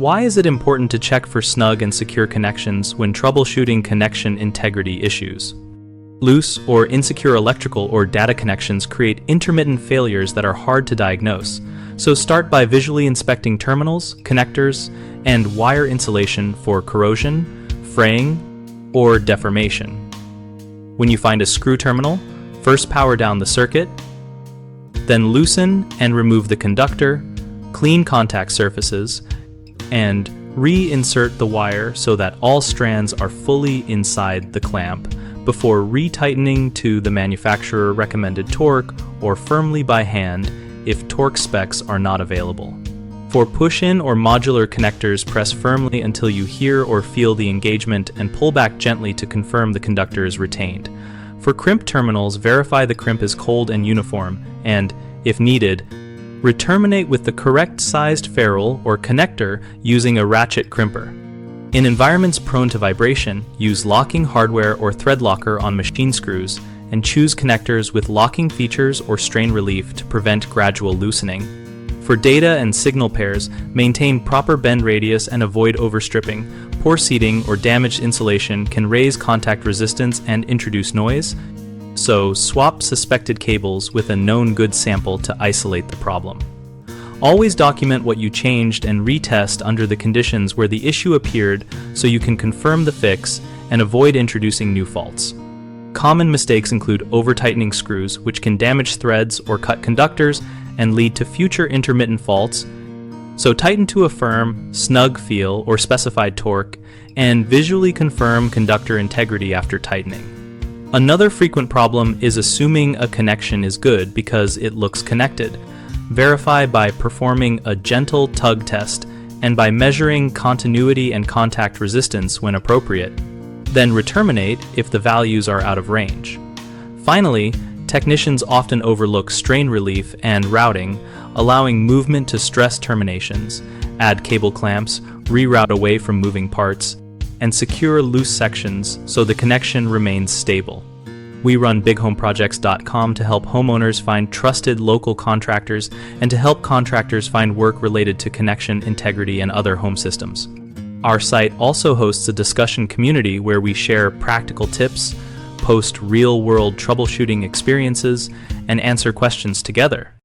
Why is it important to check for snug and secure connections when troubleshooting connection integrity issues? Loose or insecure electrical or data connections create intermittent failures that are hard to diagnose, so start by visually inspecting terminals, connectors, and wire insulation for corrosion, fraying, or deformation. When you find a screw terminal, first power down the circuit, then loosen and remove the conductor, clean contact surfaces, and reinsert the wire so that all strands are fully inside the clamp before retightening to the manufacturer recommended torque or firmly by hand if torque specs are not available. For push-in or modular connectors, press firmly until you hear or feel the engagement and pull back gently to confirm the conductor is retained. For crimp terminals, verify the crimp is cold and uniform and, if needed, reterminate with the correct sized ferrule or connector using a ratchet crimper. In environments prone to vibration, use locking hardware or thread locker on machine screws and choose connectors with locking features or strain relief to prevent gradual loosening. For data and signal pairs, maintain proper bend radius and avoid overstripping. Poor seating or damaged insulation can raise contact resistance and introduce noise, so swap suspected cables with a known good sample to isolate the problem. Always document what you changed and retest under the conditions where the issue appeared so you can confirm the fix and avoid introducing new faults. Common mistakes include over-tightening screws, which can damage threads or cut conductors and lead to future intermittent faults, so tighten to a firm, snug feel or specified torque, and visually confirm conductor integrity after tightening. Another frequent problem is assuming a connection is good because it looks connected. Verify by performing a gentle tug test and by measuring continuity and contact resistance when appropriate. Then reterminate if the values are out of range. Finally, technicians often overlook strain relief and routing, allowing movement to stress terminations, add cable clamps, reroute away from moving parts, and secure loose sections so the connection remains stable. We run bighomeprojects.com to help homeowners find trusted local contractors and to help contractors find work related to connection integrity and other home systems. Our site also hosts a discussion community where we share practical tips, post real-world troubleshooting experiences, and answer questions together.